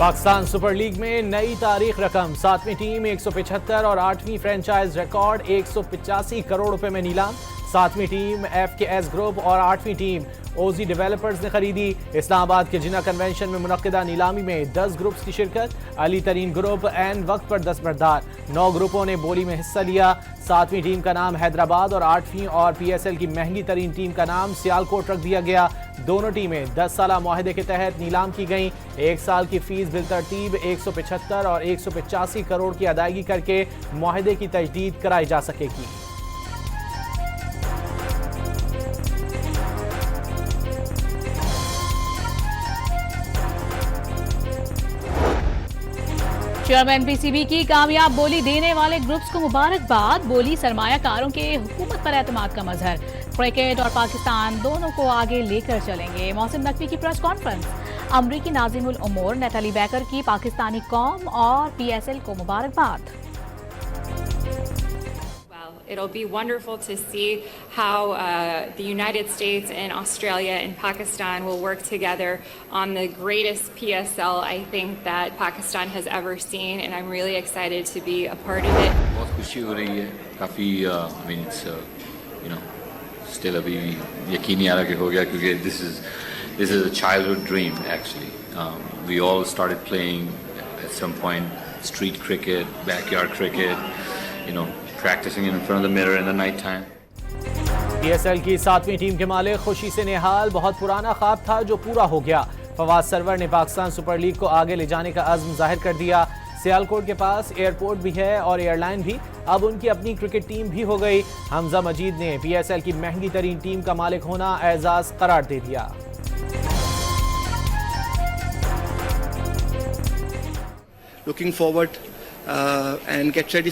Pakistan super league میں نئی تاریخ رقم، 7ویں ٹیم 175 اور 8ویں فرینچائز ریکارڈ 185 کروڑ روپے میں نیلام۔ 7ویں ٹیم ایف کے ایس گروپ اور 8ویں ٹیم اوزی ڈیولپرز نے خریدی۔ اسلام آباد کے جناح کنونشن میں منعقدہ نیلامی میں 10 گروپس کی شرکت، علی ترین گروپ عین وقت پر دستبردار، 9 گروپوں نے بولی میں حصہ لیا۔ 7ویں ٹیم کا نام حیدرآباد اور 8ویں اور پی ایس ایل کی مہنگی ترین ٹیم کا نام سیالکوٹ رکھ دیا گیا۔ دونوں ٹیمیں 10 سالہ معاہدے کے تحت نیلام کی گئیں۔ 1 سال کی فیس بالترتیب 175 اور 185 کروڑ کی ادائیگی کر کے معاہدے کی تجدید کرائی جا سکے گی۔ چیئرمین پی سی بی کی کامیاب بولی دینے والے گروپس کو مبارکباد۔ بولی سرمایہ کاروں کے حکومت پر اعتماد کا مظہر، کرکٹ اور پاکستان دونوں کو آگے لے کر چلیں گے۔ محسن نقوی کی پریس کانفرنس۔ امریکی ناظم الامور نیتالی بیکر کی پاکستانی قوم اور پی ایس ایل کو مبارکباد۔ It'll be wonderful to see how the United States and Australia and Pakistan will work together on the greatest PSL I think that Pakistan has ever seen, and I'm really excited to be a part of it. بہت خوشی ہو رہی ہے، کافی still ابھی یقین نہیں آ رہا کہ ہو گیا، کیونکہ this is a childhood dream actually. We all started playing at some point street cricket, backyard cricket, practicing in front of the mirror in the night time. P S L کی 7ویں team کے مالک خوشی سے نہال، بہت پرانا خواب تھا جو پورا ہو گیا۔ فواز سرور نے پاکستان سپر لیگ کو آگے لے جانے کا عزم ظاہر کر دیا۔ سیالکوٹ کے پاس ایئرپورٹ بھی ہے اور ایئر لائن بھی، اب ان کی اپنی کرکٹ ٹیم بھی ہو گئی۔ حمزہ مجید نے پی ایس ایل کی مہنگی ترین ٹیم کا مالک ہونا اعزاز قرار دے دیا۔ Looking forward and get ready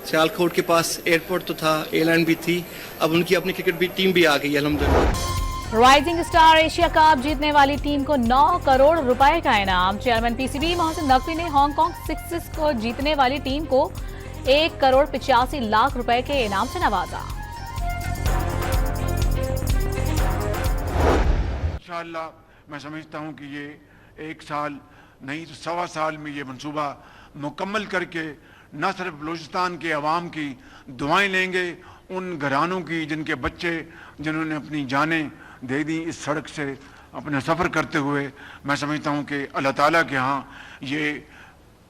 Sialkot کے پاس ایئرپورٹ تو تھا، ایئر لائن بھی تھی، اب ان کی اپنی کرکٹ ٹیم بھی آ گئی الحمدللہ۔ رائزنگ اسٹار ایشیا کپ جیتنے والی ٹیم کو 9 کروڑ روپے کا انعام۔ Chairman P C B Mohsin Naqvi نے ہانگ کانگ سکسز کو جیتنے والی ٹیم کو 1 کروڑ 85 لاکھ روپے کے انعام سے نوازا۔ انشاءاللہ میں سمجھتا ہوں کہ یہ 1 سال نہیں تو 1.25 سال میں یہ منصوبہ مکمل کر کے نہ صرف بلوچستان کے عوام کی دعائیں لیں گے، ان گھرانوں کی جن کے بچے جنہوں نے اپنی جانیں دے دیں اس سڑک سے اپنے سفر کرتے ہوئے، میں سمجھتا ہوں کہ اللہ تعالیٰ کے ہاں یہ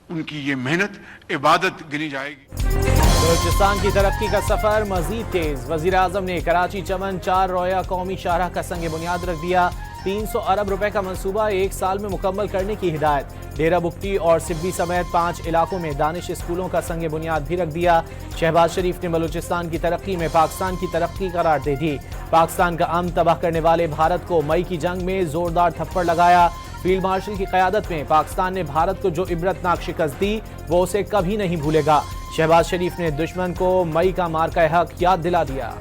ان کی یہ محنت عبادت گنی جائے گی۔ بلوچستان کی ترقی کا سفر مزید تیز۔ وزیر اعظم نے کراچی چمن 4 رویا قومی شاہراہ کا سنگ بنیاد رکھ دیا۔ 300 ارب روپے کا منصوبہ 1 سال میں مکمل کرنے کی ہدایت۔ ڈیرہ بگٹی اور سبی سمیت 5 علاقوں میں دانش اسکولوں کا سنگ بنیاد بھی رکھ دیا۔ شہباز شریف نے بلوچستان کی ترقی میں پاکستان کی ترقی قرار دے دی۔ پاکستان کا امن تباہ کرنے والے بھارت کو مئی کی جنگ میں زوردار تھپڑ لگایا۔ فیلڈ مارشل کی قیادت میں پاکستان نے بھارت کو جو عبرتناک شکست دی وہ اسے کبھی نہیں بھولے گا۔ شہباز شریف نے دشمن کو مئی کا مارکہ حق یاد دلا دیا۔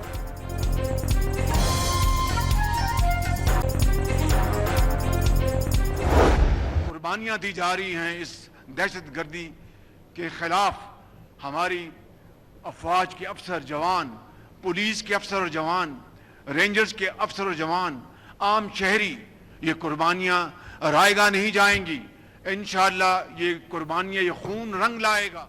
قربانیاں دی جا رہی ہیں اس دہشت گردی کے خلاف، ہماری افواج کے افسر جوان، پولیس کے افسر اور جوان، رینجرز کے افسر اور جوان، عام شہری، یہ قربانیاں رائے گاہ نہیں جائیں گی۔ انشاءاللہ یہ قربانیاں، یہ خون رنگ لائے گا۔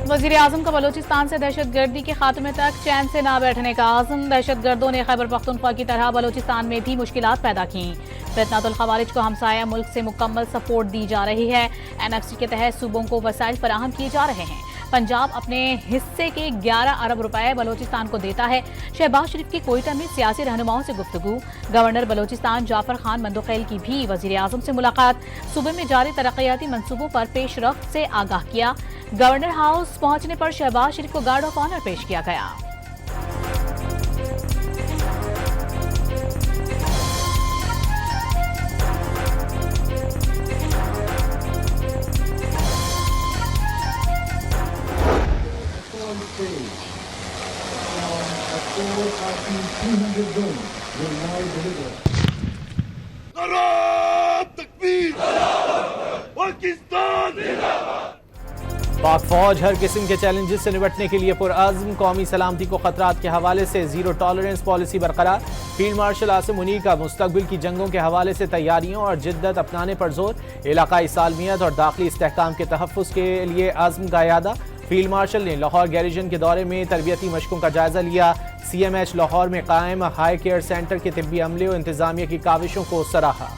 وزیر اعظم کا بلوچستان سے دہشت گردی کے خاتمے تک چین سے نہ بیٹھنے کا عزم۔ دہشت گردوں نے خیبر پختونخوا کی طرح بلوچستان میں بھی مشکلات پیدا کیں۔ فتنۃ الخوارج کو ہمسایہ ملک سے مکمل سپورٹ دی جا رہی ہے۔ این ایف سی کے تحت صوبوں کو وسائل فراہم کیے جا رہے ہیں۔ پنجاب اپنے حصے کے 11 ارب روپے بلوچستان کو دیتا ہے۔ شہباز شریف کی کوئٹہ میں سیاسی رہنماؤں سے گفتگو۔ گورنر بلوچستان جعفر خان مندوخیل کی بھی وزیر اعظم سے ملاقات۔ صوبے میں جاری ترقیاتی منصوبوں پر پیش رفت سے آگاہ کیا۔ گورنر ہاؤس پہنچنے پر شہباز شریف کو گارڈ آف آنر پیش کیا گیا۔ پاک فوج ہر قسم کے چیلنجز سے نمٹنے کے لیے پرعزم۔ قومی سلامتی کو خطرات کے حوالے سے زیرو ٹالرنس پالیسی برقرار۔ فیلڈ مارشل عاصم منیر کا مستقبل کی جنگوں کے حوالے سے تیاریوں اور جدت اپنانے پر زور، علاقائی سالمیت اور داخلی استحکام کے تحفظ کے لیے عزم کا اعادہ۔ فیلڈ مارشل نے لاہور گیریژن کے دورے میں تربیتی مشقوں کا جائزہ لیا، سی ایم ایچ لاہور میں قائم ہائی کیئر سینٹر کے طبی عملے و انتظامیہ کی کاوشوں کو سراہا۔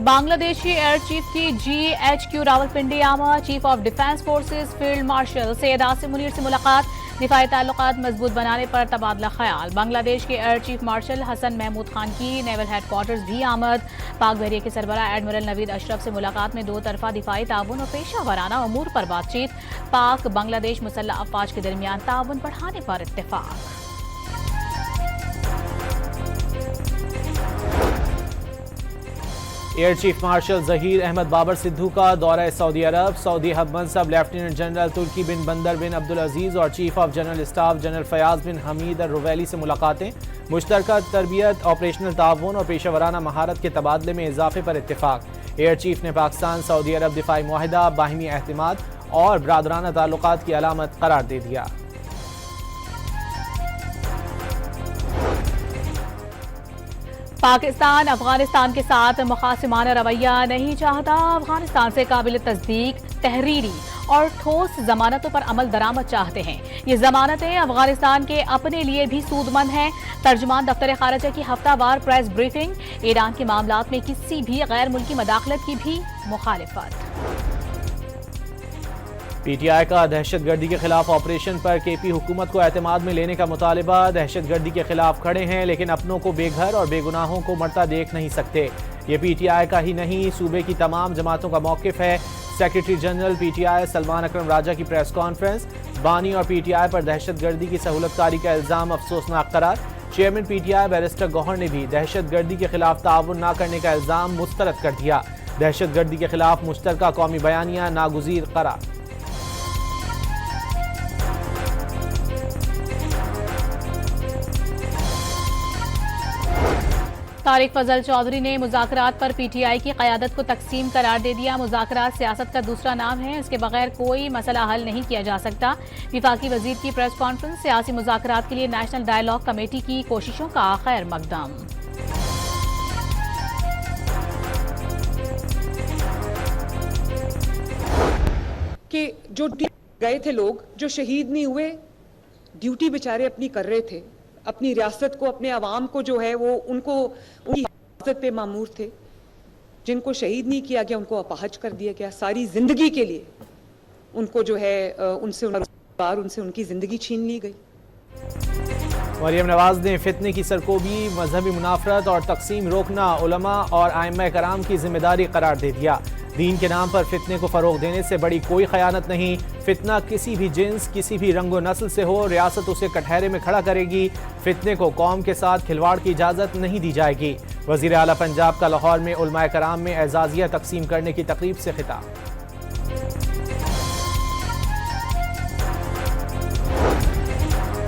بنگلہ دیشی ایئر چیف کی GHQ راولپنڈی آمد، chief of defence forces field marshal Syed Asim Munir سے ملاقات، دفاعی تعلقات مضبوط بنانے پر تبادلہ خیال۔ بنگلہ دیش کے ایئر چیف مارشل حسن محمود خان کی نیول ہیڈ کوارٹرز بھی آمد، پاک بحریہ کے سربراہ ایڈمرل نوید اشرف سے ملاقات میں دو طرفہ دفاعی تعاون اور پیشہ ورانہ امور پر بات چیت، پاک بنگلہ دیش مسلح افواج کے درمیان تعاون بڑھانے پر اتفاق۔ Air chief marshal Zaheer Ahmed Babar Sidhu کا دورہ سعودی عرب، سعودی حب منصب لیفٹیننٹ جنرل ترکی بن بندر بن عبدالعزیز اور chief of general staff general Fayyad bin Hamid Al-Ruwaili سے ملاقاتیں، مشترکہ تربیت، آپریشنل تعاون اور پیشہ ورانہ مہارت کے تبادلے میں اضافے پر اتفاق۔ ایئر چیف نے پاکستان سعودی عرب دفاعی معاہدہ باہمی اعتماد اور برادرانہ تعلقات کی علامت قرار دے دیا۔ پاکستان افغانستان کے ساتھ مخاصمانہ رویہ نہیں چاہتا، افغانستان سے قابل تصدیق، تحریری اور ٹھوس ضمانتوں پر عمل درآمد چاہتے ہیں۔ یہ ضمانتیں افغانستان کے اپنے لیے بھی سود مند ہیں۔ ترجمان دفتر خارجہ کی ہفتہ وار پریس بریفنگ، ایران کے معاملات میں کسی بھی غیر ملکی مداخلت کی بھی مخالفت۔ پی ٹی آئی کا دہشت گردی کے خلاف آپریشن پر کے پی حکومت کو اعتماد میں لینے کا مطالبہ، دہشت گردی کے خلاف کھڑے ہیں لیکن اپنوں کو بے گھر اور بے گناہوں کو مرتا دیکھ نہیں سکتے۔ یہ پی ٹی آئی کا ہی نہیں، صوبے کی تمام جماعتوں کا موقف ہے۔ Secretary general P T I Salman Akram Raja کی پریس کانفرنس، بانی اور پی ٹی آئی پر دہشت گردی کی سہولت کاری کا الزام افسوسناک قرار۔ Chairman P T I barrister Gohar نے بھی دہشت گردی کے خلاف تعاون نہ کرنے کا الزام مسترد کر دیا۔ دہشت گردی کے خلاف مشترکہ قومی بیانیہ ناگزیر قرار۔ طارق فضل چودھری نے مذاکرات پر پی ٹی آئی کی قیادت کو تقسیم قرار دے دیا۔ مذاکرات سیاست کا دوسرا نام ہے، اس کے بغیر کوئی مسئلہ حل نہیں کیا جا سکتا۔ وفاقی وزیر کی پریس کانفرنس، سیاسی مذاکرات کے لیے نیشنل ڈائیلاگ کمیٹی کی کوششوں کا خیر مقدم۔ کہ جو گئے تھے لوگ جو شہید نہیں ہوئے، ڈیوٹی بیچارے اپنی کر رہے تھے، اپنی ریاست کو، اپنے عوام کو جو ہے وہ ان کی حفاظت پہ مامور تھے، جن کو شہید نہیں کیا گیا ان کو اپاہج کر دیا گیا، ساری زندگی کے لیے ان کو جو ہے ان سے ان کی زندگی چھین لی گئی۔ مریم نواز نے فتنے کی سرکوبی، مذہبی منافرت اور تقسیم روکنا علماء اور ائمہ کرام کی ذمہ داری قرار دے دیا۔ دین کے نام پر فتنے کو فروغ دینے سے بڑی کوئی خیانت نہیں۔ فتنہ کسی بھی جنس، کسی بھی رنگ و نسل سے ہو، ریاست اسے کٹہرے میں کھڑا کرے گی۔ فتنے کو قوم کے ساتھ کھلواڑ کی اجازت نہیں دی جائے گی۔ وزیر اعلیٰ پنجاب کا لاہور میں علماء کرام میں اعزازیہ تقسیم کرنے کی تقریب سے خطاب۔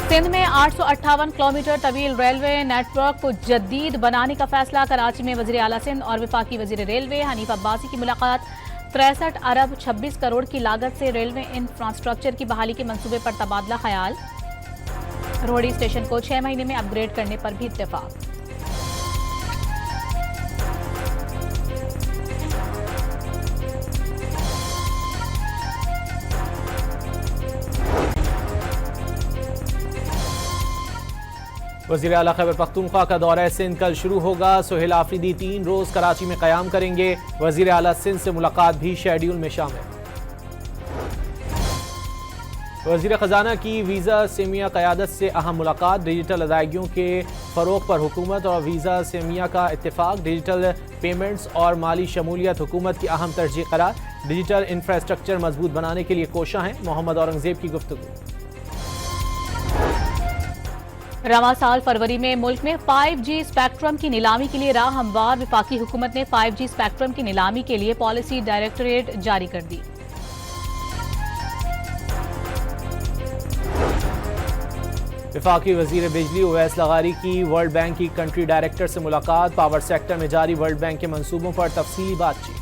سندھ میں 858 کلومیٹر طویل ریلوے نیٹ ورک کو جدید بنانے کا فیصلہ، کراچی میں وزیر اعلیٰ سندھ اور وفاقی وزیر ریلوے حنیف عباسی کی ملاقات۔ 63 ارب 26 کروڑ کی لاگت سے ریلوے انفراسٹرکچر کی بحالی کے منصوبے پر تبادلہ خیال۔ روہڑی اسٹیشن کو 6 مہینے میں اپ گریڈ کرنے پر بھی اتفاق۔ وزیر اعلیٰ خیبر پختونخوا کا دورہ سندھ کل شروع ہوگا۔ سہیل آفریدی 3 روز کراچی میں قیام کریں گے۔ وزیر اعلیٰ سندھ سے ملاقات بھی شیڈیول میں شامل۔ وزیر خزانہ کی ویزا سیمیا قیادت سے اہم ملاقات، ڈیجیٹل ادائیگیوں کے فروغ پر حکومت اور ویزا سیمیا کا اتفاق، ڈیجیٹل پیمنٹس اور مالی شمولیت حکومت کی اہم ترجیح قرار، ڈیجیٹل انفراسٹرکچر مضبوط بنانے کے لیے کوشاں ہیں۔ محمد اورنگزیب کی گفتگو۔ رواں سال فروری میں ملک میں 5G اسپیکٹرم کی نیلامی کے لیے راہ ہموار، وفاقی حکومت نے 5G اسپیکٹرم کی نیلامی کے لیے پالیسی ڈائریکٹوریٹ جاری کر دی۔ وفاقی وزیر بجلی اویس لغاری کی ورلڈ بینک کی کنٹری ڈائریکٹر سے ملاقات، پاور سیکٹر میں جاری ورلڈ بینک کے منصوبوں پر تفصیلی بات چیت۔